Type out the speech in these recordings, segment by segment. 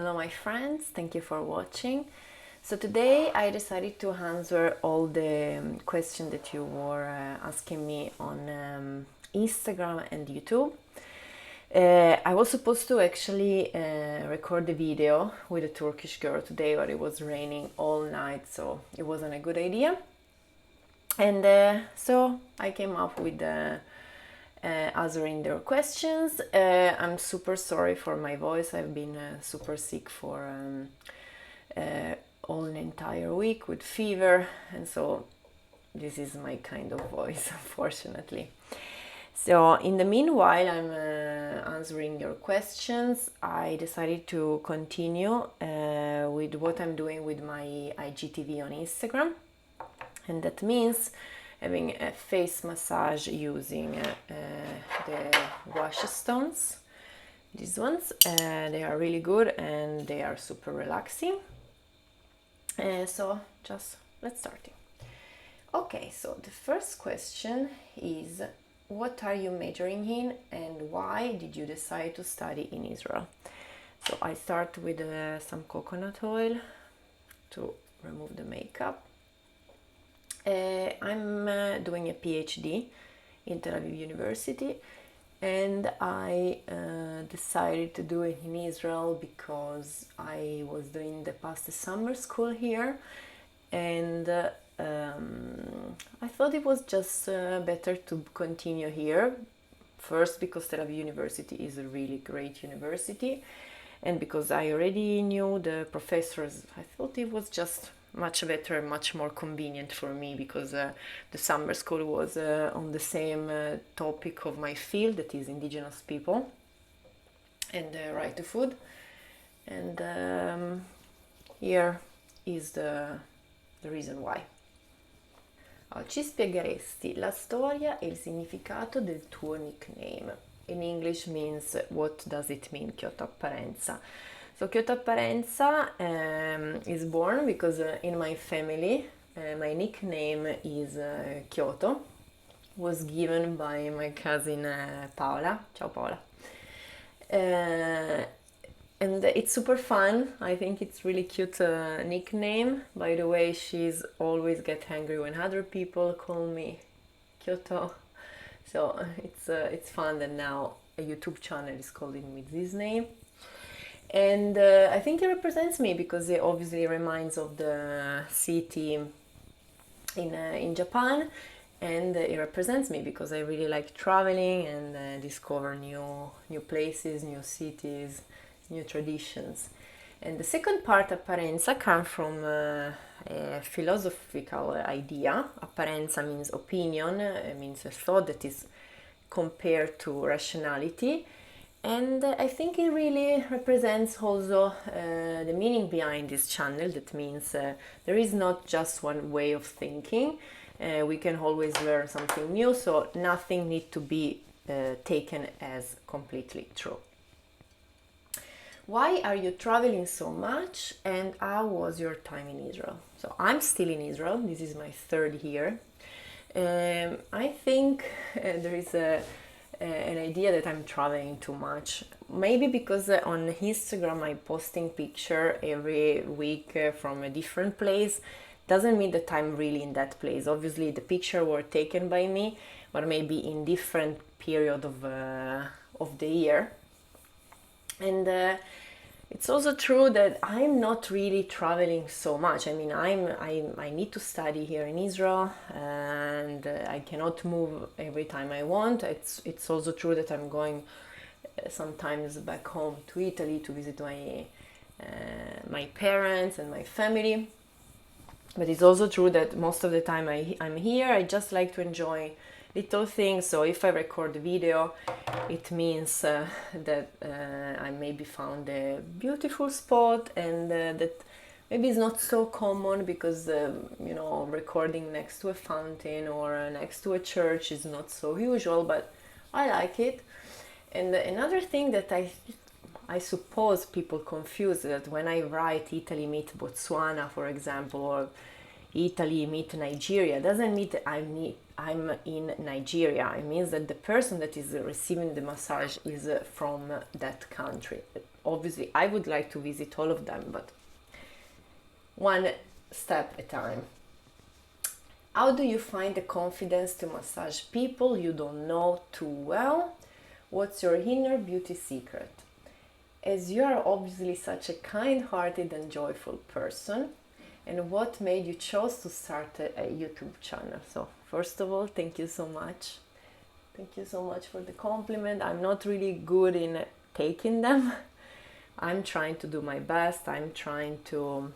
Hello my friends, thank you for watching. So today I decided to answer all the questions that you were asking me on Instagram and YouTube. I was supposed to actually record the video with a Turkish girl today, but it was raining all night, so it wasn't a good idea. And so I came up with answering their questions. I'm super sorry for my voice. I've been super sick for all an entire week with fever, and so this is my kind of voice, unfortunately. So in the meanwhile, I'm answering your questions. I decided to continue with what I'm doing with my IGTV on Instagram, and that means having a face massage using the wash stones. These ones, they are really good and they are super relaxing. So just let's start it. Okay, so the first question is, what are you majoring in and why did you decide to study in Israel? So I start with some coconut oil to remove the makeup. I'm doing a PhD in Tel Aviv University, and I decided to do it in Israel because I was doing the past summer school here, and I thought it was just better to continue here. First, because Tel Aviv University is a really great university, and because I already knew the professors, I thought it was just much better, much more convenient for me, because the summer school was on the same topic of my field, that is indigenous people and right to food. And here is the reason why. Ci spiegheresti la storia e il significato del tuo nickname? In English means, what does it mean, KIOTOAPPARENZA? So KIOTOAPPARENZA is born because in my family my nickname is Kyoto, was given by my cousin Paola. Ciao Paola. And it's super fun. I think it's really cute nickname. By the way, she's always get angry when other people call me Kyoto. So it's fun that now a YouTube channel is calling me this name. And I think it represents me because it obviously reminds of the city in Japan, and it represents me because I really like traveling and discover new places, new cities, new traditions. And the second part, apparenza, comes from a philosophical idea. Apparenza means opinion, it means a thought that is compared to rationality. And I think it really represents also the meaning behind this channel. That means there is not just one way of thinking. We can always learn something new, so nothing needs to be taken as completely true. Why are you traveling so much, and how was your time in Israel? So I'm still in Israel. This is my third year. I think there is an idea that I'm traveling too much. Maybe because on Instagram I'm posting picture every week from a different place. Doesn't mean that I'm really in that place. Obviously the picture were taken by me, but maybe in different period of the year. And it's also true that I'm not really traveling so much. I mean, I need to study here in Israel, and I cannot move every time I want. It's also true that I'm going sometimes back home to Italy to visit my parents and my family. But it's also true that most of the time I'm here. I just like to enjoy little things. So if I record a video, it means that I maybe found a beautiful spot, and that maybe it's not so common because recording next to a fountain or next to a church is not so usual, but I like it. And another thing that I suppose people confuse, that when I write Italy meet Botswana, for example, or Italy meet Nigeria, doesn't mean that I'm in Nigeria. It means that the person that is receiving the massage is from that country. obviously I would like to visit all of them, but one step at a time. How do you find the confidence to massage people you don't know too well? What's your inner beauty secret? As you are obviously such a kind-hearted and joyful person, and what made you choose to start a YouTube channel? So first of all, thank you so much. Thank you so much for the compliment. I'm not really good in taking them. I'm trying to do my best. I'm trying to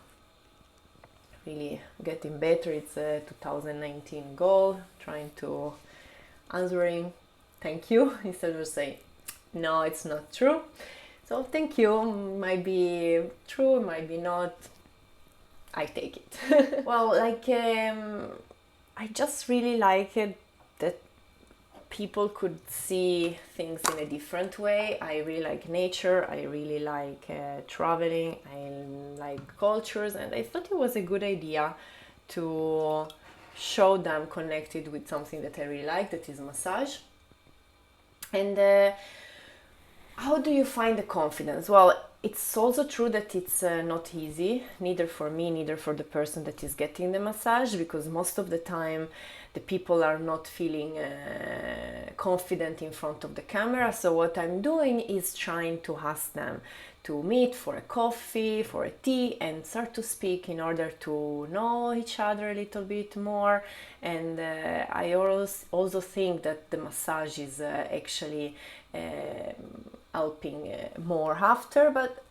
really getting better. It's a 2019 goal, trying to answering thank you instead of saying no, it's not true. So thank you, might be true, might be not, I take it. Well, like I just really like it that people could see things in a different way. I really like nature, I really like traveling, I like cultures, and I thought it was a good idea to show them connected with something that I really like, that is massage. And how do you find the confidence? Well, it's also true that it's not easy, neither for me, neither for the person that is getting the massage, because most of the time the people are not feeling confident in front of the camera. So what I'm doing is trying to ask them to meet for a coffee, for a tea, and start to speak in order to know each other a little bit more. And I also think that the massage is actually helping more after, but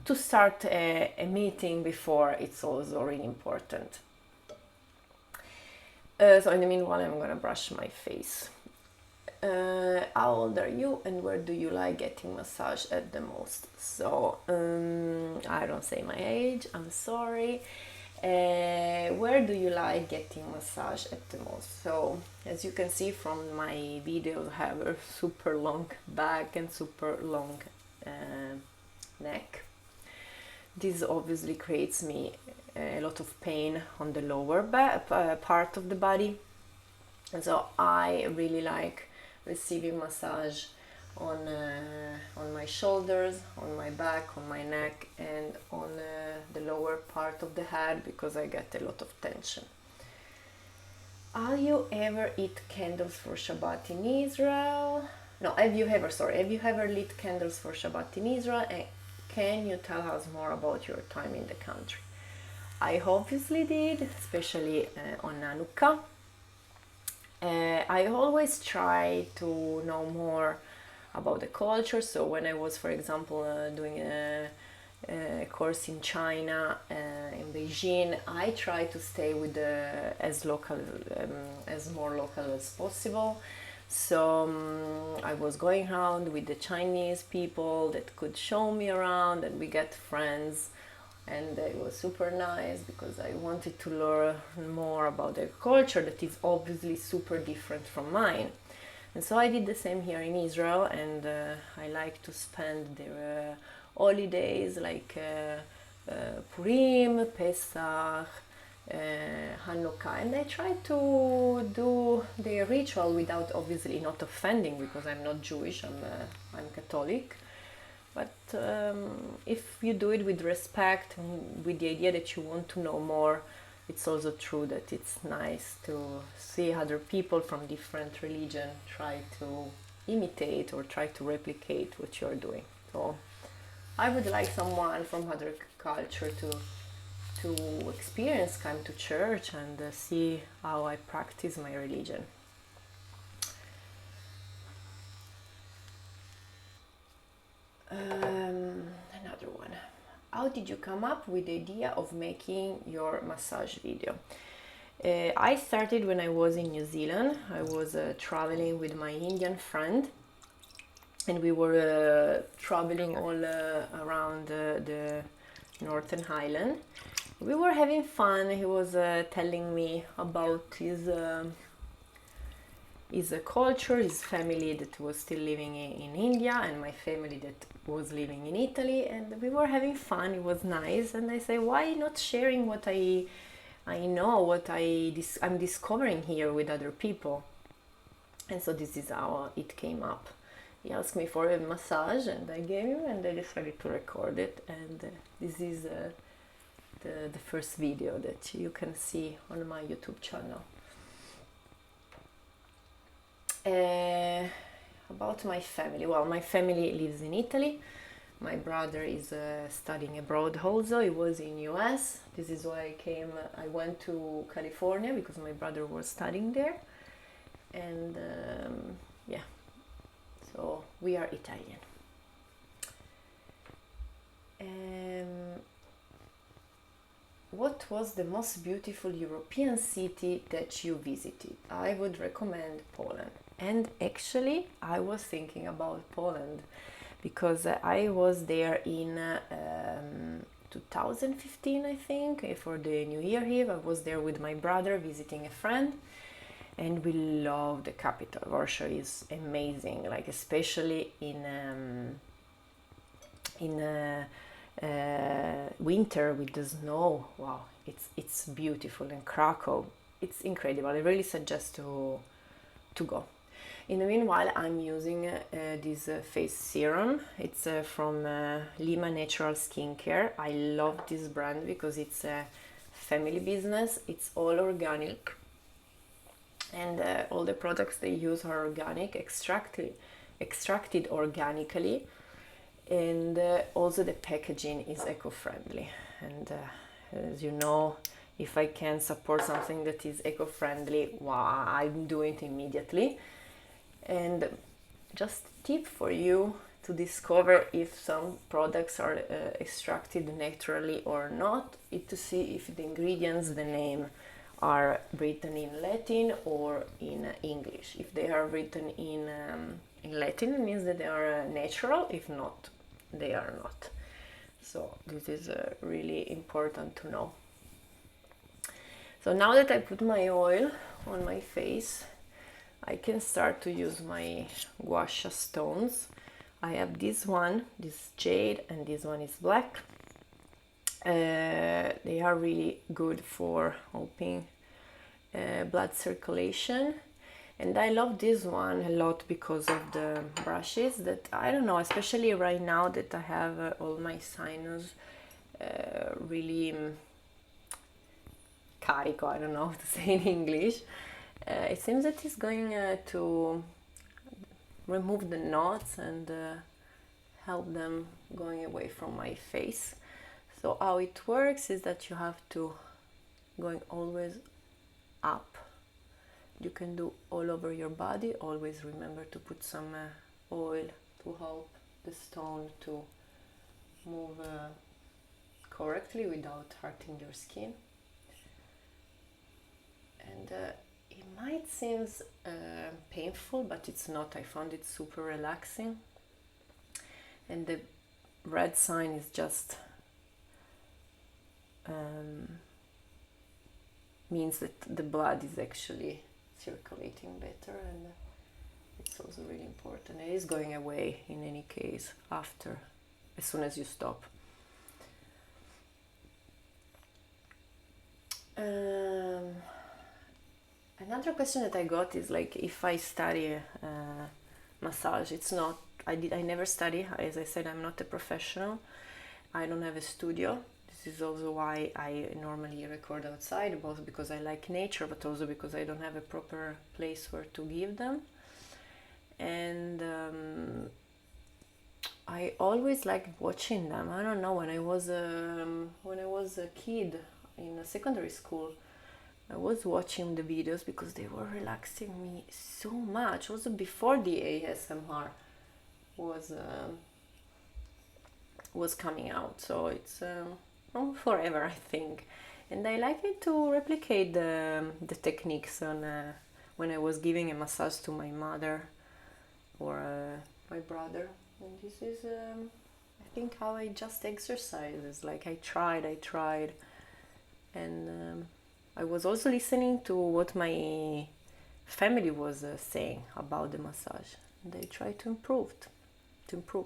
to start a meeting before, it's also really important. So in the meanwhile, I'm gonna brush my face. How old are you and where do you like getting massage at the most? So I don't say my age, I'm sorry. Where do you like getting massage at the most? So as you can see from my videos, I have a super long back and super long neck. This obviously creates me a lot of pain on the lower part of the body, and so I really like receiving massage on my shoulders, on my back, on my neck, and on the lower part of the head, because I get a lot of tension. Have you ever eat candles for Shabbat in Israel? No, have you ever lit candles for Shabbat in Israel? And can you tell us more about your time in the country? I obviously did, especially on Hanukkah. I always try to know more about the culture. So when I was, for example, doing a course in China, in Beijing, I try to stay with as more local as possible. So I was going around with the Chinese people that could show me around, and we get friends. And it was super nice because I wanted to learn more about their culture that is obviously super different from mine. And so I did the same here in Israel, and I like to spend their holidays like Purim, Pesach, Hanukkah, and I try to do the ritual without obviously not offending, because I'm not Jewish, I'm Catholic. But if you do it with respect and with the idea that you want to know more, it's also true that it's nice to see other people from different religion try to imitate or try to replicate what you're doing. So I would like someone from other culture to experience, come to church and see how I practice my religion. Another one. How did you come up with the idea of making your massage video? I started when I was in New Zealand. I was traveling with my Indian friend, and we were traveling all around the Northern Highland. We were having fun. He was telling me about his culture, his family that was still living in India, and my family that was living in Italy, and we were having fun. It was nice, and I say, why not sharing what I know, what I'm discovering here with other people? And so this is how it came up. he asked me for a massage, and I gave him, and I decided to record it. And this is the first video that you can see on my YouTube channel. About my family. Well, my family lives in Italy. My brother is studying abroad also. He was in US. This is why I went to California, because my brother was studying there. And yeah, so we are Italian. What was the most beautiful European city that you visited? I would recommend Poland. And actually, I was thinking about Poland because I was there in 2015, I think, for the New Year Eve. I was there with my brother visiting a friend, and we love the capital. Warsaw is amazing, like especially in winter with the snow. Wow, it's beautiful. And Krakow, it's incredible. I really suggest to go. In the meanwhile, I'm using this face serum. It's from Lima Natural Skincare. I love this brand because it's a family business. It's all organic, and all the products they use are organic, extracted organically, and also the packaging is eco-friendly. And as you know, if I can support something that is eco-friendly, wow, I'm doing it immediately. And just a tip for you to discover if some products are extracted naturally or not, is to see if the ingredients, the name, are written in Latin or in English. If they are written in Latin, it means that they are natural. If not, they are not. So this is really important to know. So now that I put my oil on my face, I can start to use my gua sha stones. I have this one, this jade, and this one is black. They are really good for helping blood circulation. And I love this one a lot because of the brushes that, I don't know, especially right now that I have all my sinus really carico, I don't know how to say in English. It seems that it's going to remove the knots and help them going away from my face. So how it works is that you have to going always up. You can do all over your body. Always remember to put some oil to help the stone to move correctly without hurting your skin. And it might seem painful, but it's not. I found it super relaxing. And the red sign is just means that the blood is actually circulating better, and it's also really important. It is going away in any case after, as soon as you stop. Another question that I got is like, if I study massage. It's not, I never study. As I said, I'm not a professional. I don't have a studio. This is also why I normally record outside, both because I like nature, but also because I don't have a proper place where to give them. And I always liked watching them. I don't know, when I was a kid in a secondary school, I was watching the videos because they were relaxing me so much. Also before the ASMR was coming out, so it's forever, I think. And I like it to replicate the techniques on when I was giving a massage to my mother or my brother. And this is I think how I just exercise. It's like I tried, and I was also listening to what my family was saying about the massage. And I tried to improve.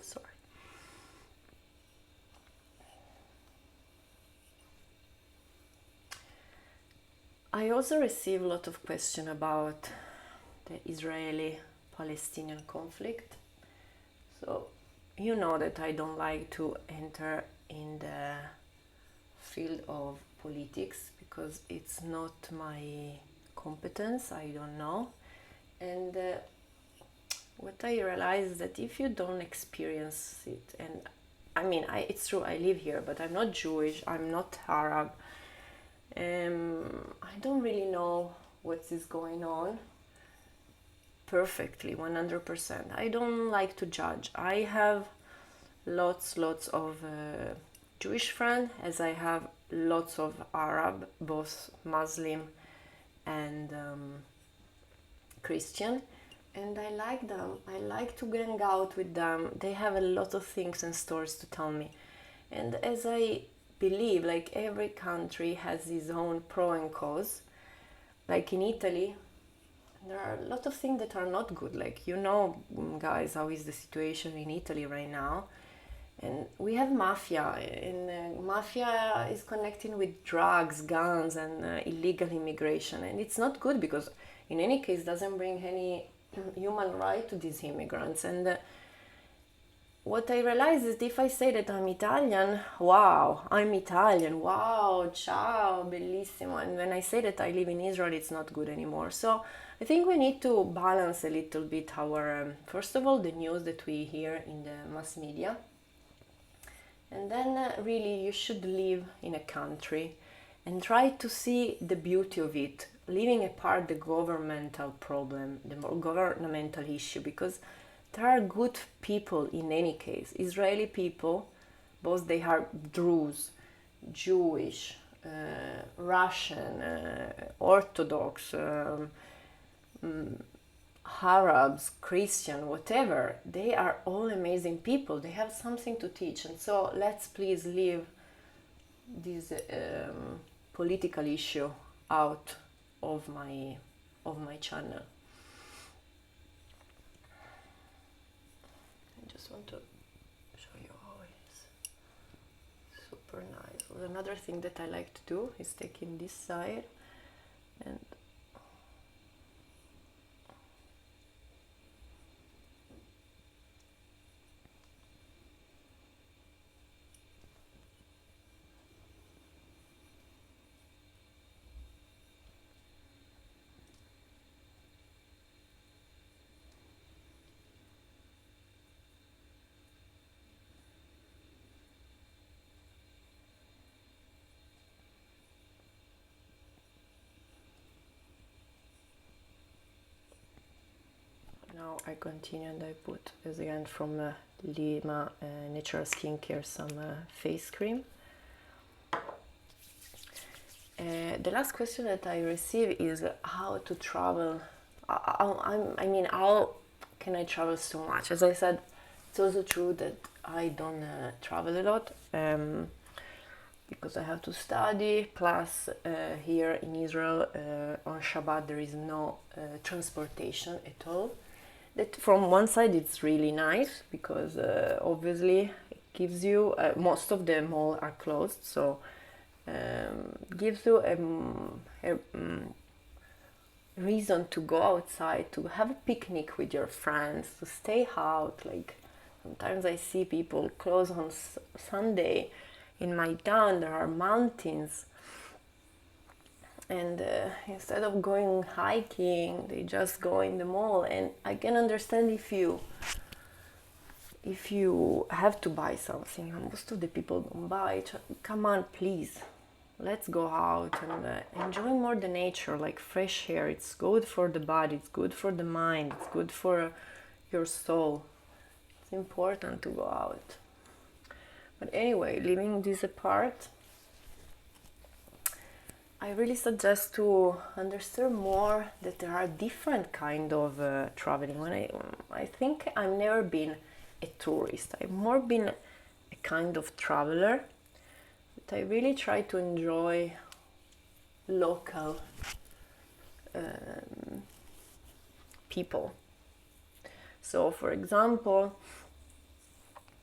Sorry. I also receive a lot of questions about the Israeli-Palestinian conflict. So you know that I don't like to enter in the field of politics because it's not my competence. I don't know. And what I realized is that if you don't experience it, and I mean, it's true, I live here, but I'm not Jewish, I'm not Arab. I don't really know what is going on perfectly, 100%. I don't like to judge. I have lots of Jewish friends, as I have lots of Arab, both Muslim and Christian, and I like them. I like to hang out with them. They have a lot of things and stories to tell me. And as I believe, like every country has its own pro and cons. Like in Italy, there are a lot of things that are not good. Like, you know, guys, how is the situation in Italy right now? And we have mafia, and mafia is connecting with drugs, guns, and illegal immigration. And it's not good because, in any case, doesn't bring any human right to these immigrants. And what I realize is if I say that I'm Italian, wow, I'm Italian, wow, ciao, bellissimo. And when I say that I live in Israel, it's not good anymore. So I think we need to balance a little bit our, first of all, the news that we hear in the mass media. And then really you should live in a country and try to see the beauty of it, leaving apart the governmental problem, the more governmental issue, because there are good people in any case. Israeli people, both they are Druze, Jewish, Russian, Orthodox, Arabs, Christian, whatever, they are all amazing people. They have something to teach. And so let's please leave this political issue out of my channel. I just want to show you how it's super nice. Well, another thing that I like to do is taking this side and now I continue and I put, as again from Lima Natural Skincare, some face cream. The last question that I receive is how to travel. I mean, how can I travel so much? As I said, it's also true that I don't travel a lot because I have to study. Plus, here in Israel, on Shabbat, there is no transportation at all. That from one side it's really nice because obviously it gives you most of the malls are closed, so gives you a reason to go outside, to have a picnic with your friends, to stay out. Like sometimes I see people close on Sunday. In my town there are mountains, and instead of going hiking, they just go in the mall. And I can understand if you have to buy something. Most of the people don't buy. Come on, please, let's go out and enjoy more the nature, like fresh air. It's good for the body, it's good for the mind, it's good for your soul. It's important to go out. But anyway, leaving this apart, I really suggest to understand more that there are different kind of traveling. When I think I've never been a tourist. I've more been a kind of traveler. But I really try to enjoy local people. So, for example,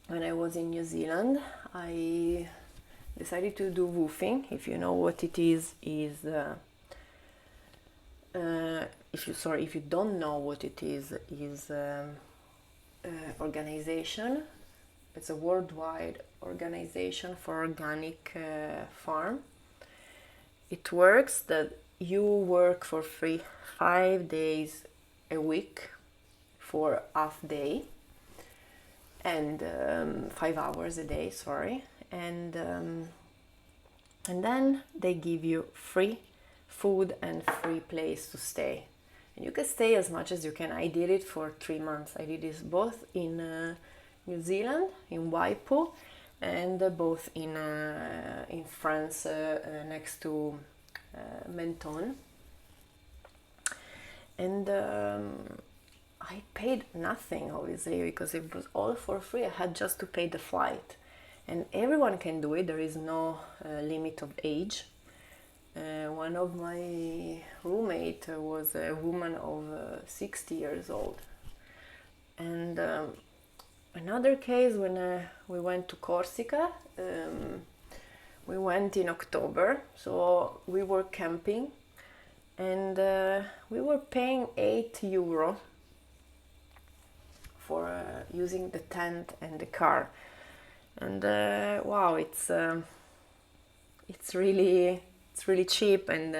when I was in New Zealand, I decided to do WWOOFing. If you know what it is if you don't know what it is organization. It's a worldwide organization for organic farm. It works that you work for free 5 days a week for half day and 5 hours a day, sorry, and then they give you free food and free place to stay. And you can stay as much as you can. I did it for 3 months. I did this both in New Zealand, in Waipo, and both in France, next to Menton. And I paid nothing, obviously, because it was all for free. I had just to pay the flight. And everyone can do it. There is no limit of age. One of my roommates was a woman of 60 years old. And another case, when we went to Corsica, we went in October, so we were camping, and we were paying €8 for using the tent and the car. And wow, it's really cheap, and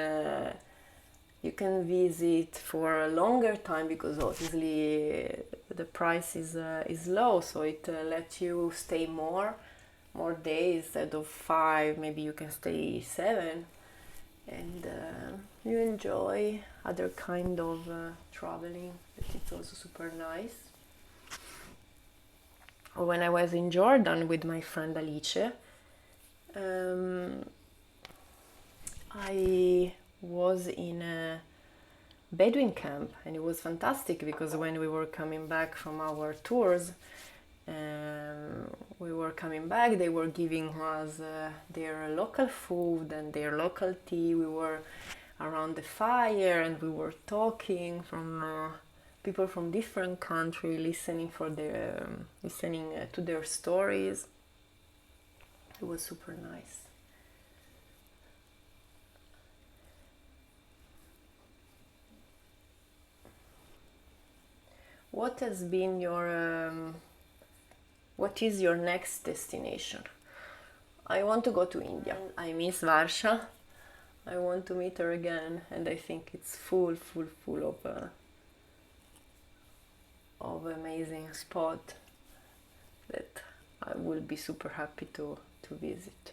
you can visit for a longer time because obviously the price is low, so it lets you stay more days instead of 5. Maybe you can stay 7, and you enjoy other kind of traveling. It's also super nice. When I was in Jordan with my friend Alice, I was in a Bedouin camp, and it was fantastic because when we were coming back from our tours, we were coming back, they were giving us their local food and their local tea. We were around the fire and we were talking from people from different countries, listening to their stories. It was super nice. What has been what is your next destination? I want to go to India. I miss Varsha. I want to meet her again, and I think it's full of amazing spot that I will be super happy to visit.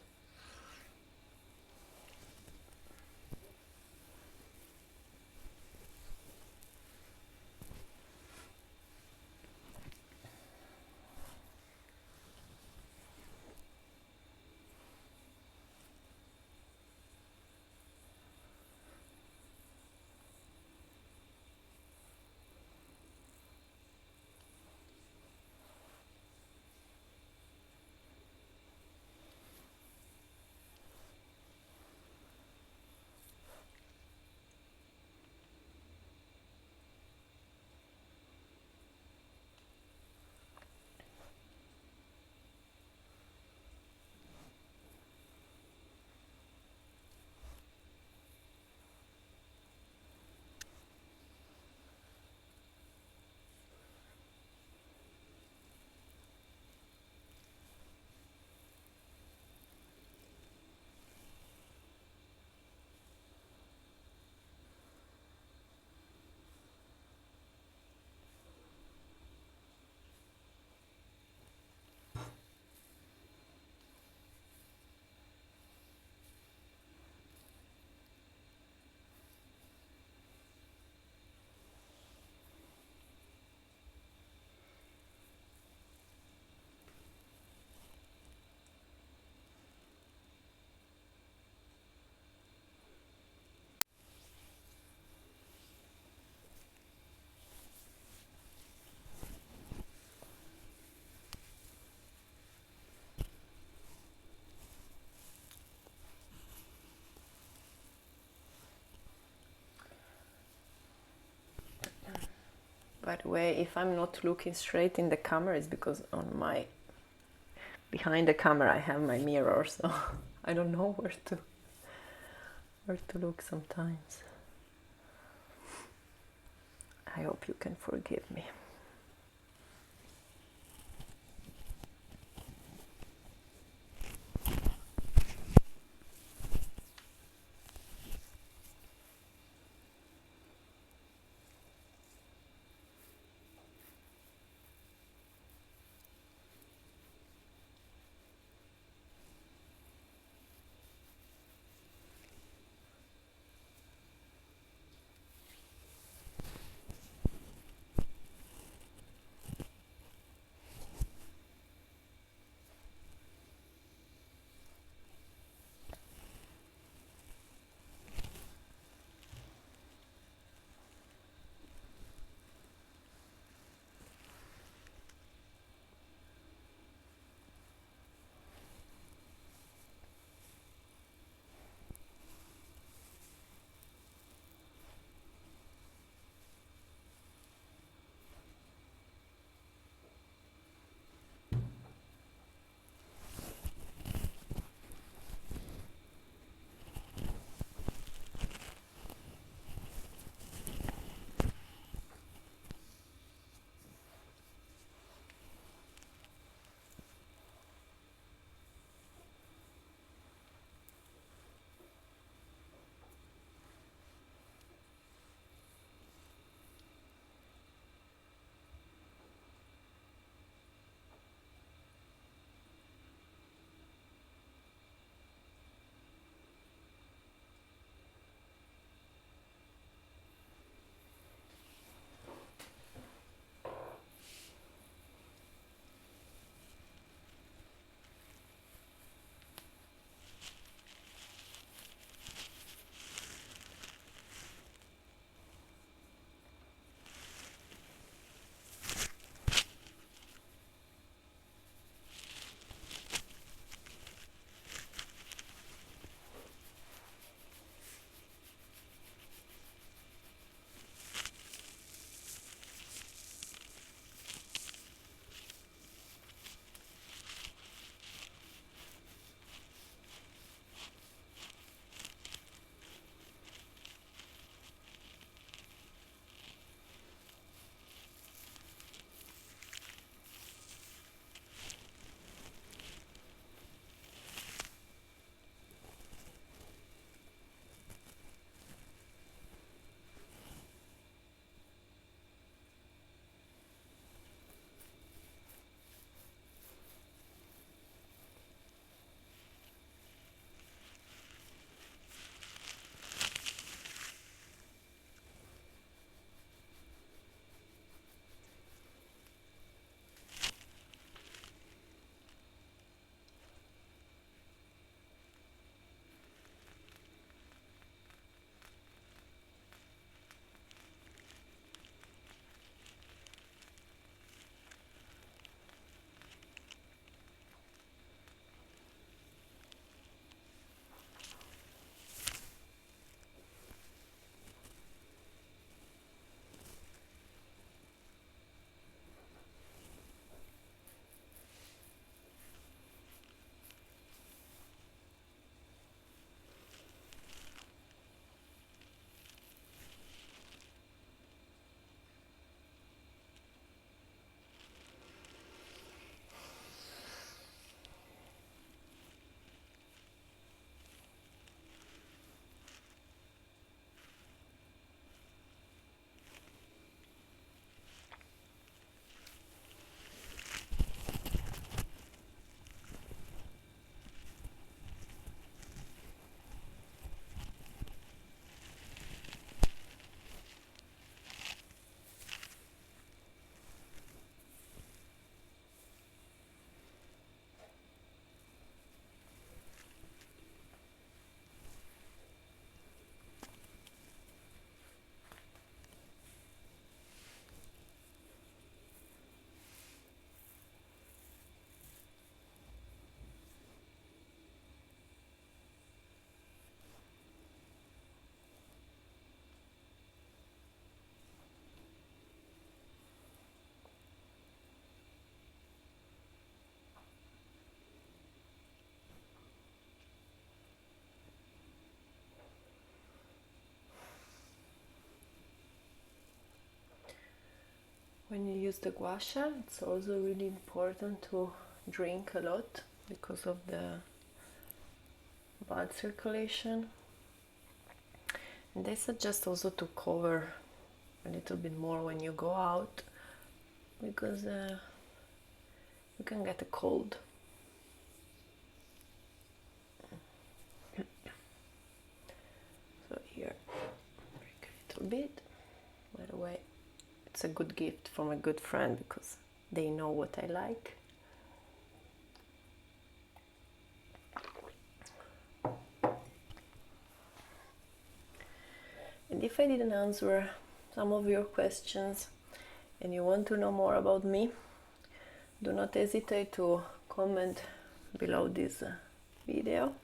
By the way, if I'm not looking straight in the camera, it's because behind the camera I have my mirror, so I don't know where to look sometimes. I hope you can forgive me. When you use the gua sha, it's also really important to drink a lot because of the blood circulation. And they suggest also to cover a little bit more when you go out because you can get a cold. So here, break a little bit. By the way, it's a good gift from a good friend because they know what I like. And if I didn't answer some of your questions and you want to know more about me, do not hesitate to comment below this video.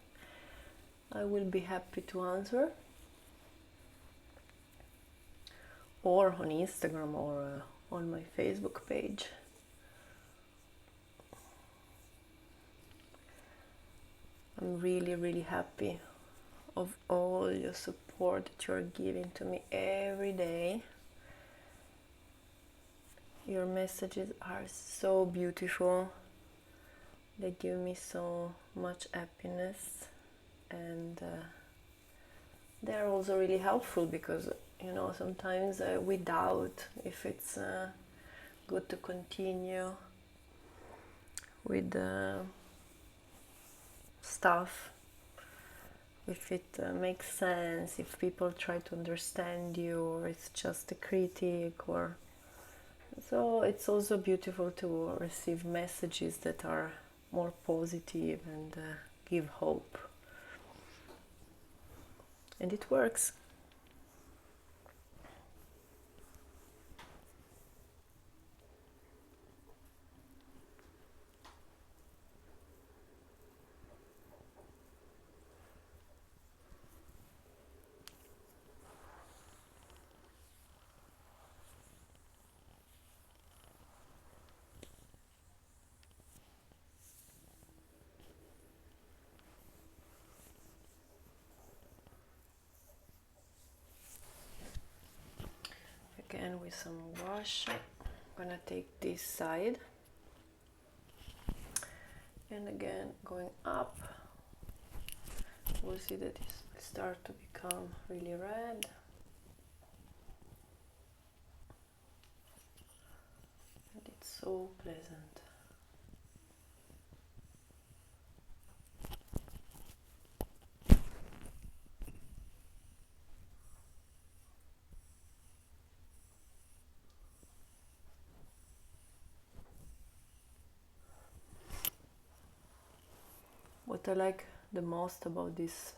I will be happy to answer. Or on Instagram or on my Facebook page. I'm really, really happy of all your support that you're giving to me every day. Your messages are so beautiful. They give me so much happiness, and they're also really helpful because, you know, sometimes we doubt if it's good to continue with stuff, if it makes sense, if people try to understand you, or it's just a critic. Or so it's also beautiful to receive messages that are more positive and give hope, and it works. Again with some wash, I'm gonna take this side, and again going up, we'll see that it start to become really red. And it's so pleasant. What I like the most about these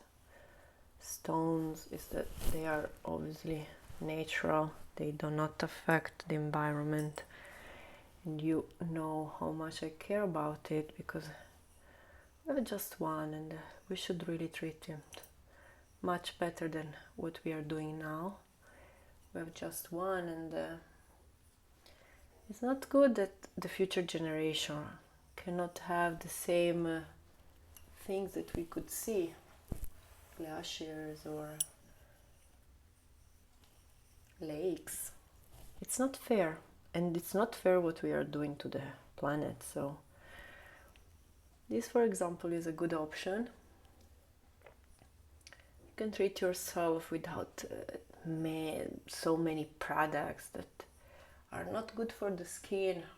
stones is that they are obviously natural. They do not affect the environment, and you know how much I care about it because we have just one, and we should really treat it much better than what we are doing now. We have just one, and it's not good that the future generation cannot have the same things that we could see, glaciers or lakes. It's not fair, and it's not fair what we are doing to the planet. So this, for example, is a good option. You can treat yourself without so many products that are not good for the skin